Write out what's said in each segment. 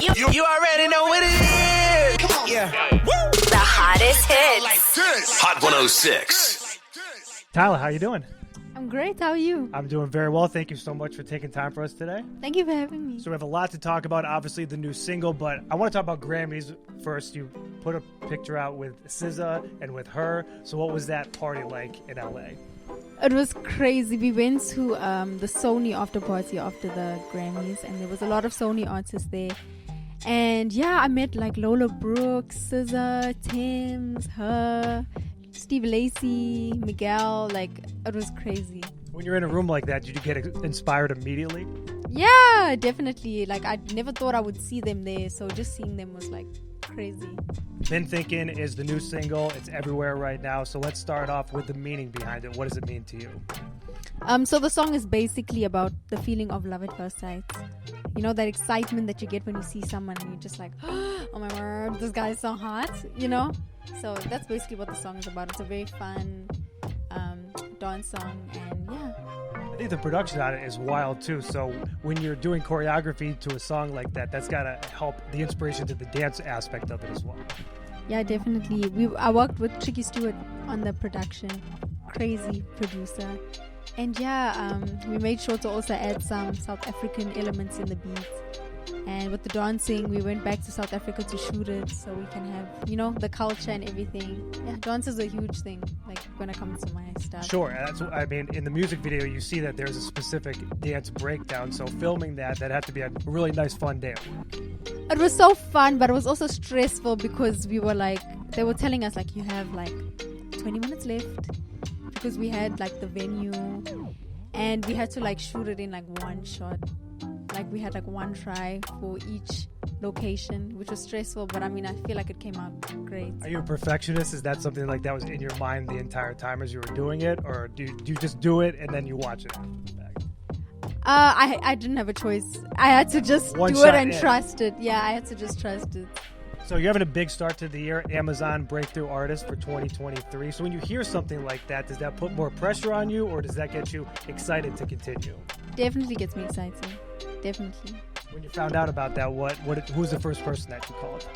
You already know what it is. Come on. Yeah. Woo. The hottest hits. Hot 106. Tyla, how you doing? I'm great. How are you? I'm doing very well. Thank you so much for taking time for us today. Thank you for having me. So we have a lot to talk about, obviously the new single, but I want to talk about Grammys first. You put a picture out with SZA and with her. So what was that party like in LA? It was crazy. We went to the Sony after party after the Grammys, and there was a lot of Sony artists there. And yeah, I met like Lola Brooks, SZA, Tim's, her, Steve Lacy, Miguel. Like, it was crazy. When you're in a room like that, did you get inspired immediately? Yeah, definitely. Like, I never thought I would see them there, so just seeing them was like crazy. Been Thinking is the new single. It's everywhere right now. So let's start off with the meaning behind it. What does it mean to you? So the song is basically about the feeling of love at first sight. You know, that excitement that you get when you see someone and you're just like, oh my word, this guy is so hot, you know? So that's basically what the song is about. It's a very fun dance song, and yeah. I think the production on it is wild too. So when you're doing choreography to a song like that, that's got to help the inspiration to the dance aspect of it as well. Yeah, definitely. I worked with Tricky Stewart on the production. Crazy producer. And yeah, we made sure to also add some South African elements in the beat. And with the dancing, we went back to South Africa to shoot it so we can have, you know, the culture and everything. Yeah, dance is a huge thing, like when it comes to my stuff. Sure. That's what, I mean, in the music video, you see that there's a specific dance breakdown. So filming that had to be a really nice, fun day. It was so fun, but it was also stressful because we were like, they were telling us like, you have like 20 minutes left, because we had like the venue and we had to like shoot it in like one shot. Like we had like one try for each location, which was stressful, but I mean, I feel like it came out great. Are you a perfectionist? Is that something like that was in your mind the entire time as you were doing it, or do you just do it and then you watch it back? I didn't have a choice. I had to just do it and trust it. Yeah, I had to just trust it. So you're having a big start to the year, Amazon Breakthrough Artist for 2023. So when you hear something like that, does that put more pressure on you, or does that get you excited to continue? Definitely gets me excited. Definitely. When you found out about that, who's the first person that you called?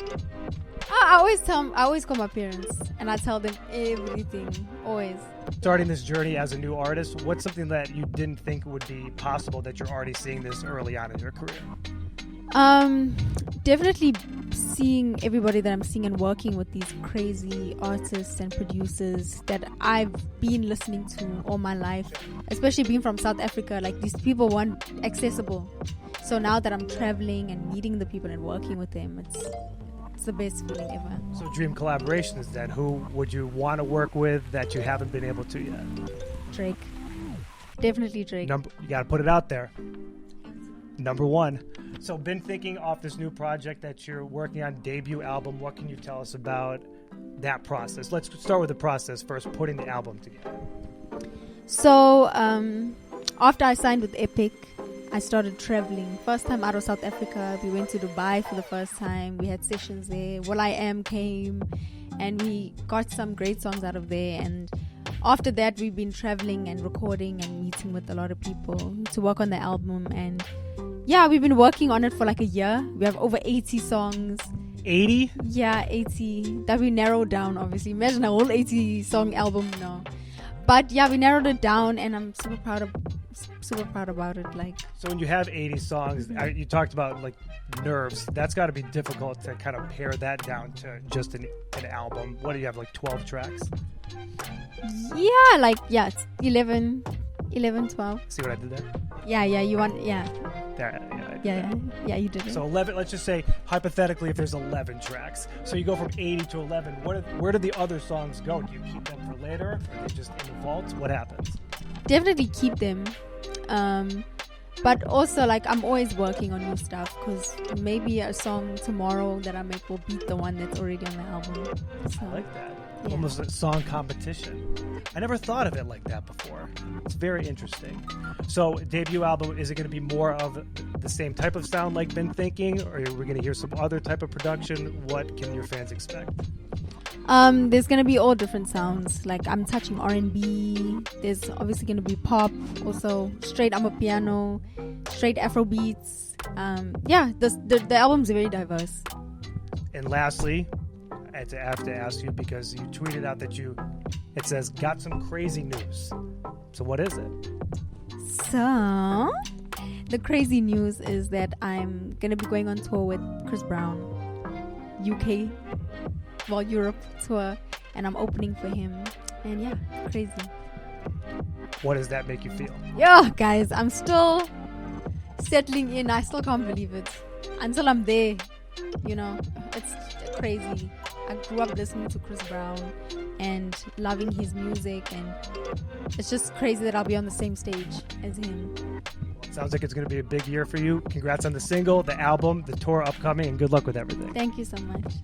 I always call my parents and I tell them everything, always. Starting this journey as a new artist, what's something that you didn't think would be possible that you're already seeing this early on in your career? Definitely seeing everybody that I'm seeing and working with these crazy artists and producers that I've been listening to all my life, especially being from South Africa. Like, these people weren't accessible. So now that I'm traveling and meeting the people and working with them, it's the best feeling ever. So dream collaborations then. Who would you want to work with that you haven't been able to yet? Drake. Definitely Drake. You got to put it out there. Number one. So been thinking off this new project that you're working on, debut album. What can you tell us about that process? Let's start with the process first, putting the album together. So after I signed with Epic, I started traveling. First time out of South Africa. We went to Dubai for the first time. We had sessions there. Will I Am came, and we got some great songs out of there. And after that, we've been traveling and recording and meeting with a lot of people to work on the album. And yeah, we've been working on it for like a year. We have over 80 songs. 80? Yeah, 80. That we narrowed down, obviously. Imagine a whole 80 song album, no. But yeah, we narrowed it down, and I'm super proud about it. Like, so when you have 80 songs, you talked about like nerves. That's got to be difficult to kind of pare that down to just an album. What do you have, like 12 tracks? Yeah, it's 11, 12. See what I did there? Yeah, you want, yeah. There, yeah, you did it. So 11, let's just say, hypothetically, if there's 11 tracks. So you go from 80 to 11. Where do the other songs go? Do you keep them for later? Or are they just in the vault? What happens? Definitely keep them. But also, like, I'm always working on new stuff, because maybe a song tomorrow that I make will beat the one that's already on the album. So, I like that. Yeah. Almost a song competition. I never thought of it like that before. It's very interesting. So, debut album, is it going to be more of the same type of sound like Been Thinking, or are we going to hear some other type of production? What can your fans expect? There's going to be all different sounds. Like, I'm touching R&B. There's obviously going to be pop, also straight amapiano, straight Afro beats, yeah, the album's very diverse. And lastly, I have to ask you because you tweeted out that it says, got some crazy news. So what is it? So, the crazy news is that I'm going to be going on tour with Chris Brown, Europe tour, and I'm opening for him. And yeah, crazy. What does that make you feel? Yeah, guys, I'm still settling in. I still can't believe it. Until I'm there, it's crazy. I grew up listening to Chris Brown and loving his music, and it's just crazy that I'll be on the same stage as him. Sounds like it's going to be a big year for you. Congrats on the single, the album, the tour upcoming, and good luck with everything. Thank you so much.